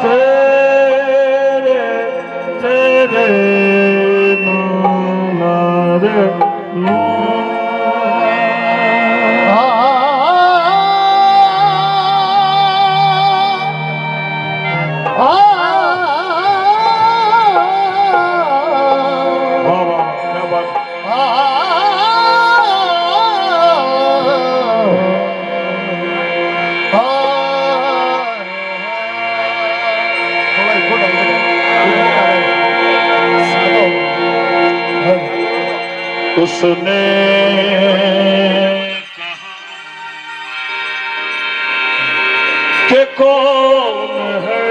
तेरे तेरे नारे उसने कि कौन है,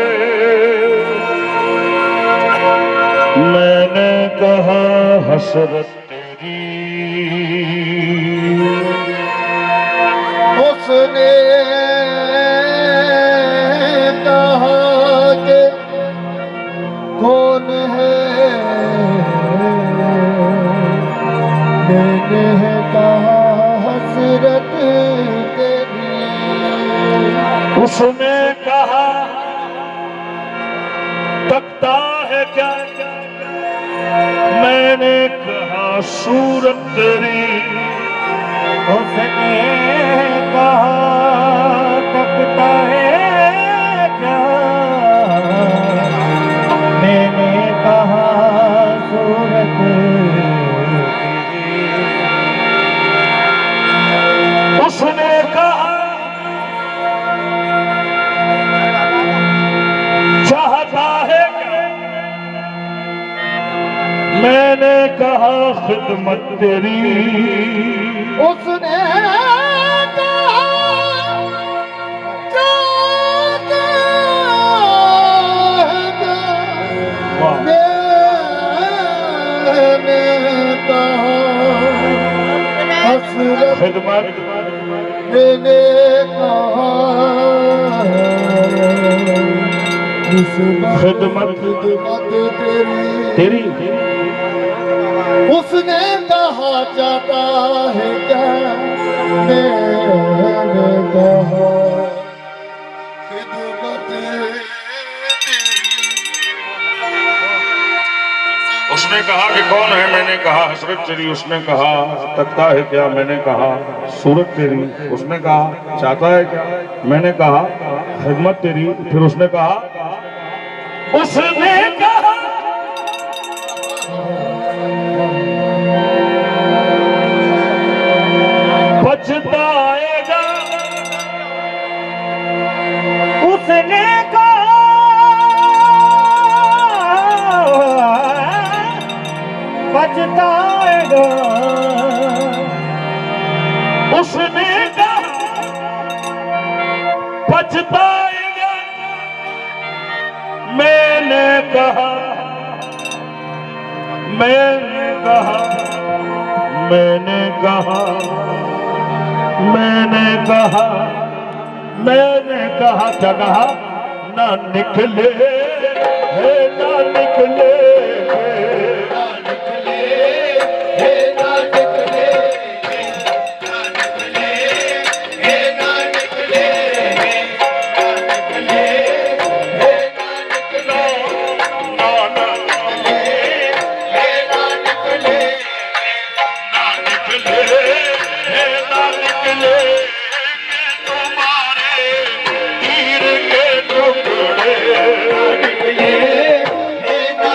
मैंने कहा हसरत तेरी। उसने कहा कि कौन है, मैंने कहा हसरत तेरी। उसने कहा तकता है क्या, मैंने कहा सूरत तेरी। उसने कहा तकता है क्या, मैंने कहा सूरत तेरी। उसने कहा चाहता है क्या, मैंने कहा खिदमत तेरी। उसने कहा चाहता है क्या, मैंने कहा हसरत, खिदमत मैंने कहा खिदमत तेरी। तेरी। उसने कहा चाहता है क्या, मैंने कहा खिदमत तेरी। उसने कहा कि कौन है, मैंने कहा हसरत तेरी। उसने कहा तकता है क्या, मैंने कहा सूरत तेरी। उसने कहा चाहता है क्या, मैंने कहा खिदमत तेरी। फिर उसने कहा पछताएगा। उसने कहा पछताएगा। उसने कहा पछताएगा। मैंने कहा मैंने कहा मैंने कहा मैंने कहा मैंने कहा क्या कहा, ना निकले है ना निकले, ना निकले है ना निकले, ना निकले है ना निकले, ना निकले है ना निकलो, ना निकले है ना निकले, ना निकले है ना निकले। तीर के टुकड़े निकले, ना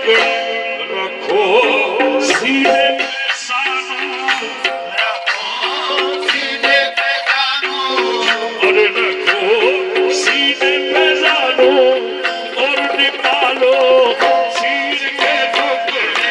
टुकड़े रखो सीने पे सानू, और रखो सीने पे सानू और निकालो चीर के टुकड़े।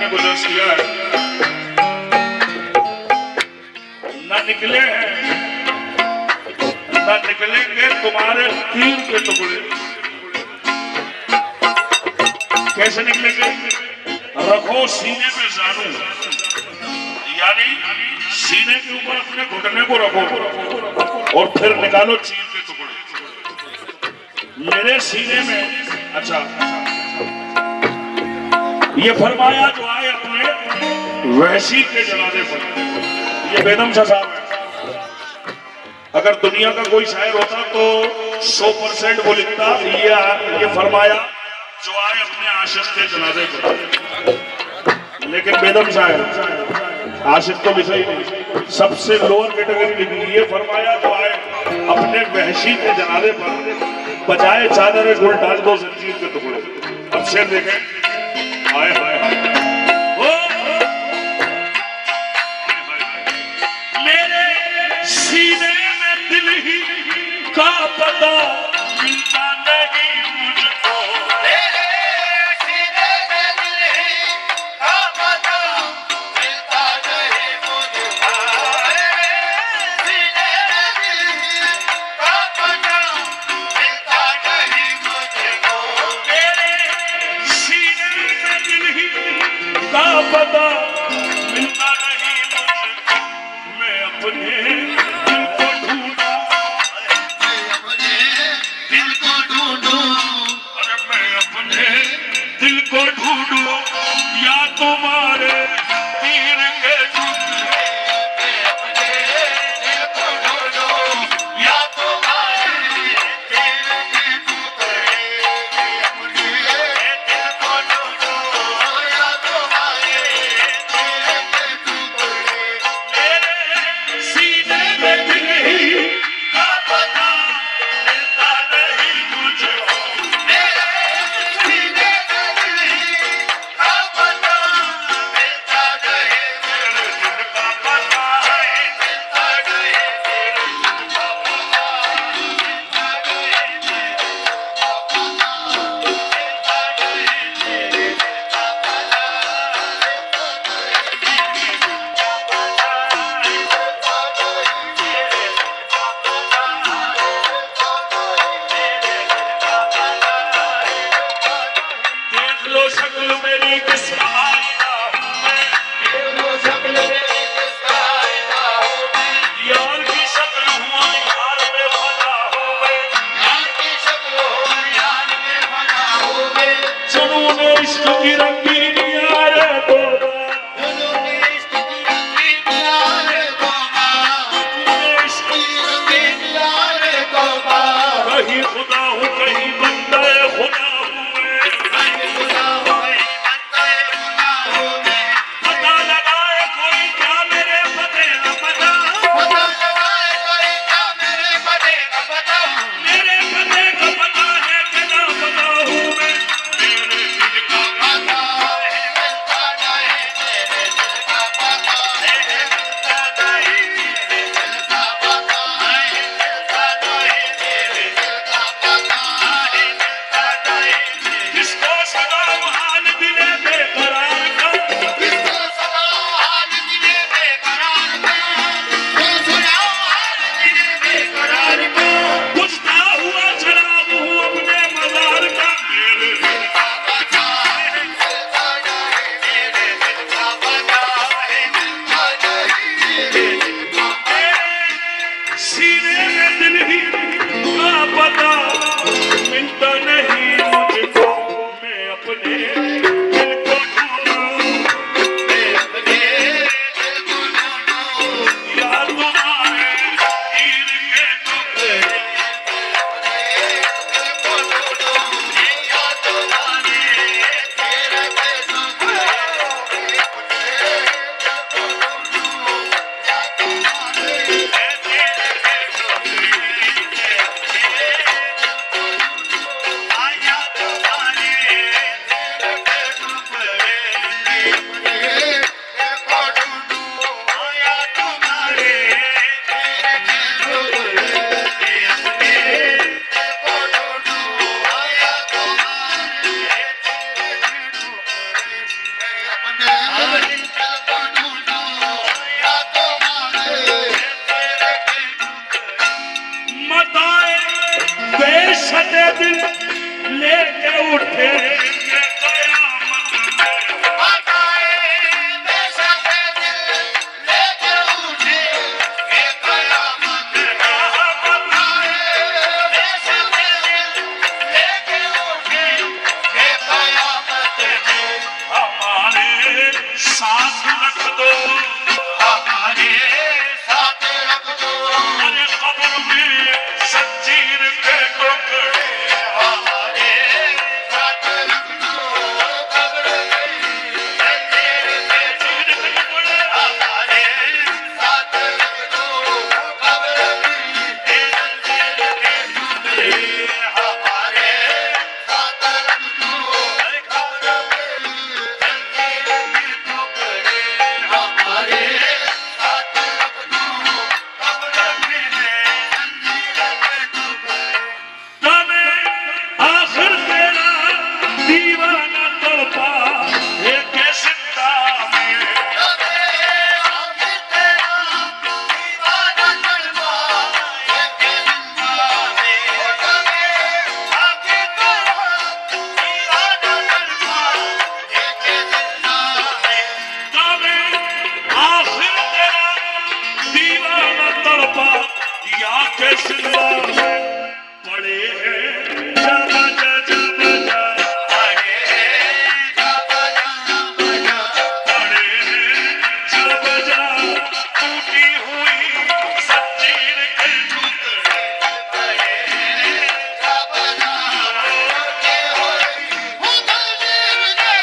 मैंने गुजर किया है न निकले हैं न निकलेंगे तुम्हारे तीर के टुकड़े। कैसे निकलेंगे? रखो सीने में जानू, यानी सीने के ऊपर अपने घुटने को रखो और फिर निकालो चीर के टुकड़े मेरे सीने में। अच्छा, ये फरमाया जो आए अपने वहशी के जनाजे पर। ये बेदम शाह साहब है। अगर दुनिया का कोई शायर होता तो 100% वो लिखता ये फरमाया जो आए अपने आशिक के जनाजे पर। लेकिन बेदम शायर आशिक तो लिखा ही नहीं, सबसे लोअर कैटेगरी लिखी। ये फरमाया जो आए अपने वहशी के जनाजे पर, बजाए चादर गुल डाल दो जंजीर के टुकड़े। अब शेर देखें। हाय हाय हाय, मेरे सीने में दिल ही का पता मिलता नहीं मुझको। पता मिलता नहीं मुझे, मैं अपने दिल को ढूंढूं, दिल को ढूंढूं, अरे मैं अपने दिल को ढूंढूं या तुम्हारे तीर के टुकड़े। मैं अपने दिल को ढूंढूं या तुम्हारे तीर के टुकड़े। मैं अपने दिल को ढूंढूं या तुम्हारे शक्ल मेरी किसका आईना हूँ शक्ल मेरी किसका आईना हूँ यार की शक्ल हुआ यार में बना हूँ मैं, यार की शक्ल हुआ यार में बना हूँ मैं। जुनून इश्क की रंगीन यार तोबा, जुनून इश्क की रंगीन यार तोबा, जुनून इश्क की रंगीन यार तोबा। कहीं खुदा हूँ कहीं बंदा खुदा हूँ मैं, कहीं खुदा मेरे सिलवा में पड़े हैं जबजा जबजा पड़े हैं जबजा टूटी हुई जंजीर के टुकड़े पड़े हैं जबजा टूटी हुई जंजीर के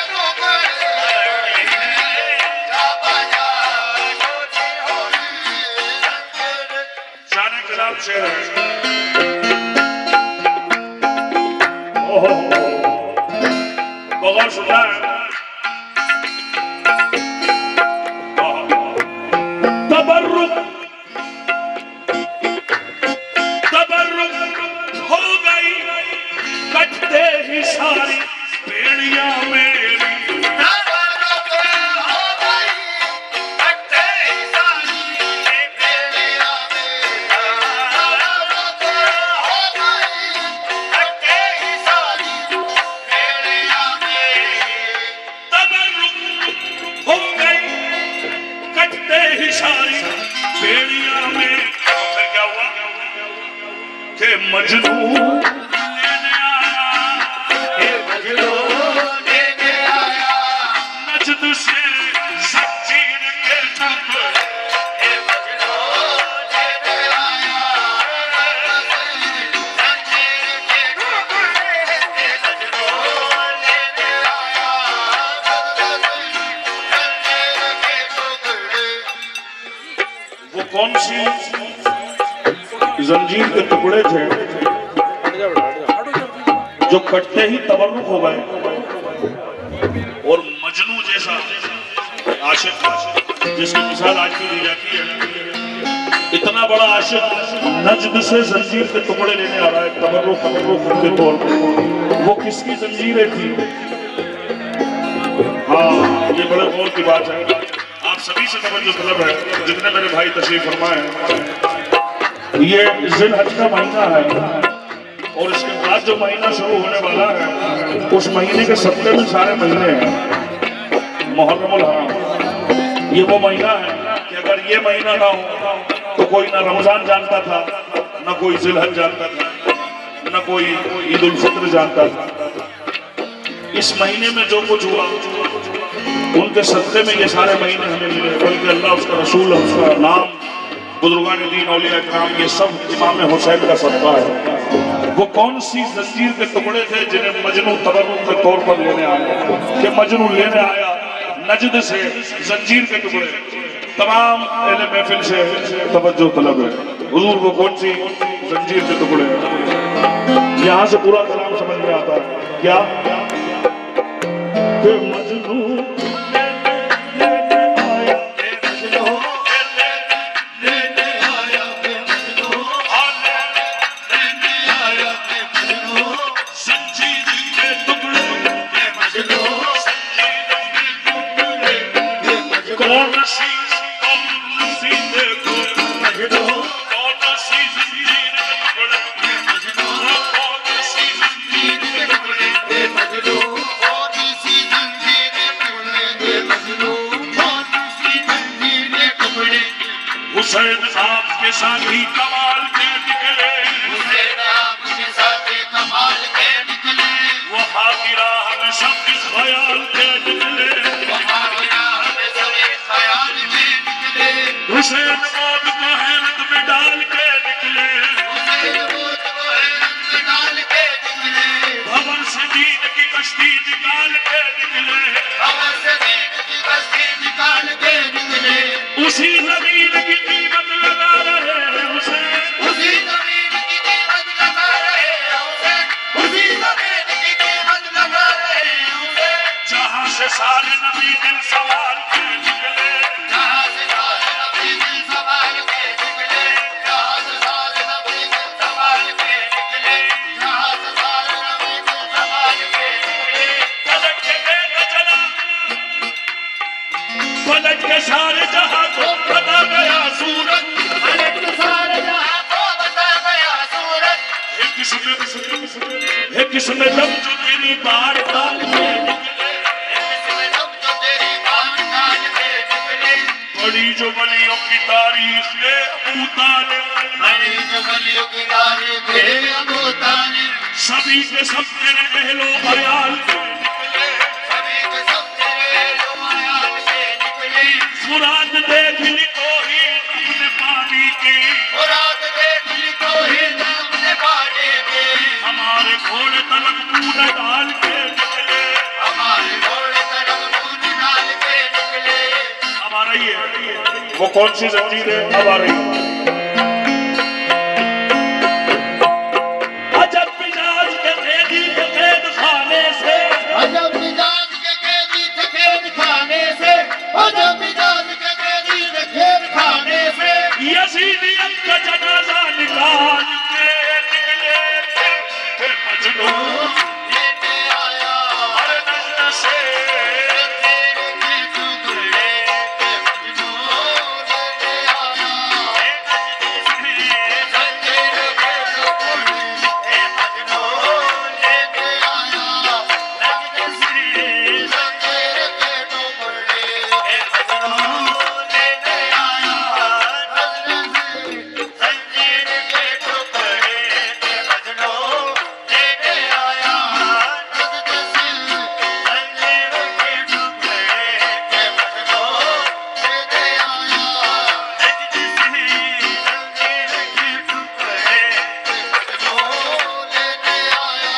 जाने के नाम से ओहो बहुत सुना है तबर्रुक हो गई कटते ही सारी बेड़ियां मेरी बेड़िया में फिर क्या हुआ कि मजनू लेने आया नजद से जंजीर के टुकड़े वो कौन सी जंजीर के टुकड़े थे जो कटते ही तबर्रुक हो गए और मजनू जैसा आशिक जिसकी मिसाल आज भी दी जाती है, इतना बड़ा आशिक नजद से जंजीर के टुकड़े लेने आ रहा है तबर्रुक के तौर पर। वो किसकी जंजीरें थी? हाँ, ये बड़े गौर की बात है। आप सभी से तवज्जो तलब है, जितने मेरे भाई तशरीफ फरमाए। ये जिलहज का महीना है और इसके बाद जो महीना शुरू होने वाला है उस महीने के सत्ते में सारे महीने हैं। मुहर्रमुल हराम ये वो महीना है कि अगर ये महीना ना हो तो कोई ना रमजान जानता था, ना कोई जिलहज जानता था, ना कोई ईद उल फित्र जानता था। इस महीने में जो कुछ हुआ उनके सदक़े में ये सारे महीने हमें मिले, बल्कि अल्लाह उसका रसूल उसका नाम बुजुर्गान दीन औलिया इकराम ये सब इमाम हुसैन का सदका है। वो कौन सी जंजीर के टुकड़े थे जिन्हें मजनू तबर्रुक के तौर पर लेने आया कि मजनू लेने आया नजद से जंजीर के टुकड़े। तमाम अहले महफिल से तवज्जो तलब है, हुजूर वो कौन सी जंजीर के टुकड़े हैं? यहाँ से पूरा कलाम समझ में आता है क्या कि मजनू हुसैन आपके साथी कमाल के निकले, हुसैन आपके साथी कमाल के निकले, वफा की राह में सब इस ख्याल के निकले, वफा की राह में सब इस ख्याल के निकले, हुसैन मौत को हैरत में डाल के निकले, हुसैन मौत को हैरत में डाल के निकले, भंवर से दीन की कश्ती निकाल के निकले, भंवर से दीन की कश्ती निकाल के निकले, उसी जमीन की कीमत लगा रहे हैं हुसैन, उसी जमीन की कीमत लगा रहे हैं हुसैन, उसी जमीन की कीमत लगा रहे हैं हुसैन, जहां से सारे नबी दिल सवाल के निकले, जहां से सारे नबी दिल सवाल के निकले, जहां से सारे नबी दिल सवाल के निकले, जहां से सारे नबी दिल सवाल के निकले, पलट के देखा चला, पलट के सारे जहां को बता गया सूरज, पलट के सारे जहां को बता गया सूरज, एक किस्म दम जो तेरी बार डाल के निकले, एक किस्म दम जो तेरी बार डाल के निकले, बड़ी जो बलियों की की तारीख में अबू तालिब, सभी के सब तेरे अहलो अयाल फुरात देख ली तो ही अपने पानी की, हमारे घोड़े तलक दूध डाल के निकले। अब आ रही है वो कौन सी जंजीर है, अब आ रही है। अजब मिजाज के कैदी के कैद खाने से, अजब मिजाज के कैदी थे खेल खाने से, अजब मिजाज के कैदी थे खेल खाने से, यजीदियत का जनाजा निकाल के निकले थे मजनू लेके आया हर नजर से। तेरे के टुकड़े के मजनू लेके आया, जंजीर के टुकड़े के मजनू लेके आया, जंजीर के टुकड़े के मजनू लेके आया, जंजीर के टुकड़े के मजनू लेके आया, जंजीर के टुकड़े के मजनू लेके आया, जंजीर के टुकड़े के मजनू लेके आया,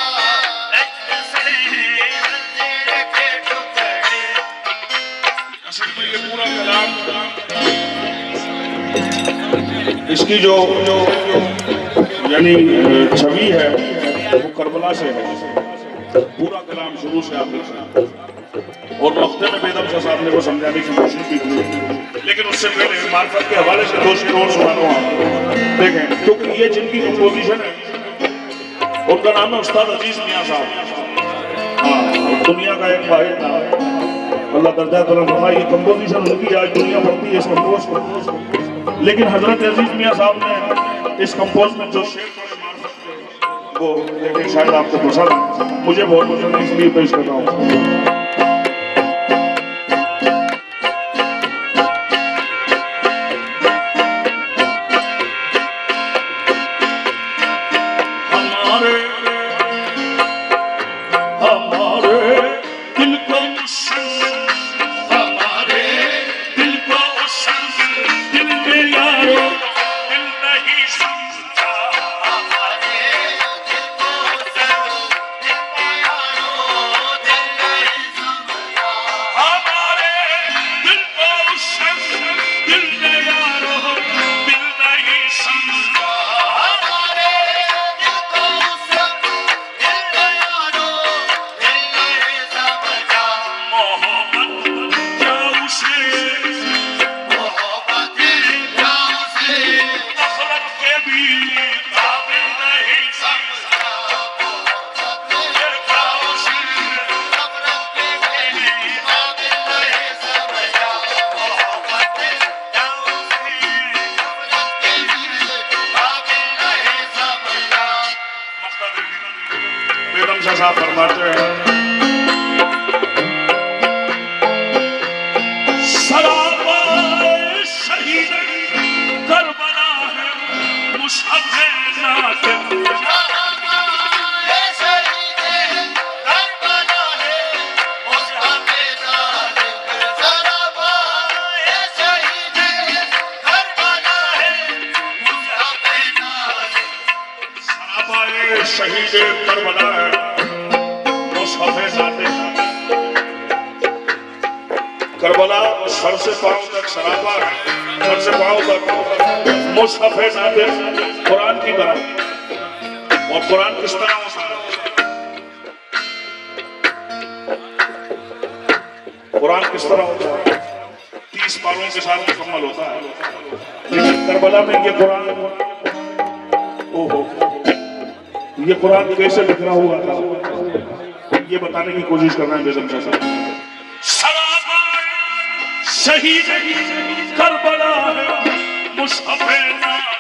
जंजीर के टुकड़े। असल में ये पूरा कलाम इसकी जो यानी छवि है वो करबला से है। पूरा कलाम शुरू से आप देख सकते हैं। और मक्ते में बेदम शाह साहब ने वो समझाने की कोशिश भी की, लेकिन उससे पहले मार्फत के हवाले से दो शेर और सुनाता हूं आपको। देखें, क्योंकि ये जिनकी कंपोजिशन है उनका नाम है उस्ताद अजीज मियां साहब। हाँ, दुनिया का एक वाहिद नाम है, अल्लाह दर्जा करम फरमाए। ये कंपोजिशन उनकी आज दुनिया पढ़ती है इस कंपोज को, लेकिन हजरत अजीज मियां साहब ने इस कंपोज में जो शेर वो लेकिन शायद आपको पसंद, मुझे बहुत पसंद है इसलिए पेश कर रहा हूँ। हमारे दिल को हमारे दिल को दिल में यारो दिल नहीं समझा, हमारे दिल को दिल में यारो दिल नहीं समझा, हमारे दिल को दिल में यारो दिल नहीं समझा, हमारे दिल को दिल में यारो दिल नहीं समझा, मोहब्बत क्या उसे मोहब्बत क्या उसे नफरत के भी काबिल नहीं समझा, क्या उसे नफरत के भी काबिल नहीं समझा, मोहब्बत क्या उसे नफरत के भी काबिल नहीं समझा। बेगम शाह साहब फरमाते हैं, सरापाए शहीद करबला है मुसहफ नातिक, ये शहीद करबला है मुसहफ नातिक, सरापाए शहीद करबला है मुसहफ नातिक, सरापाए शहीद करबला है मुसहफ नातिक। करबला सर से पांव तक सरापा है, सर से पांव तक मुसहफ नातिक, कुरान की तरह। और कुरान किस तरह होता है? कुरान किस तरह होता है? 30 पारों के साथ मुकम्मल होता है, लेकिन करबला में ये कुरान, ओहो, ये कुरान कैसे बिखरा हुआ था ये बताने की कोशिश करना है बेगम शाह साहब। शहीद करबला है मुसहफ नातिक,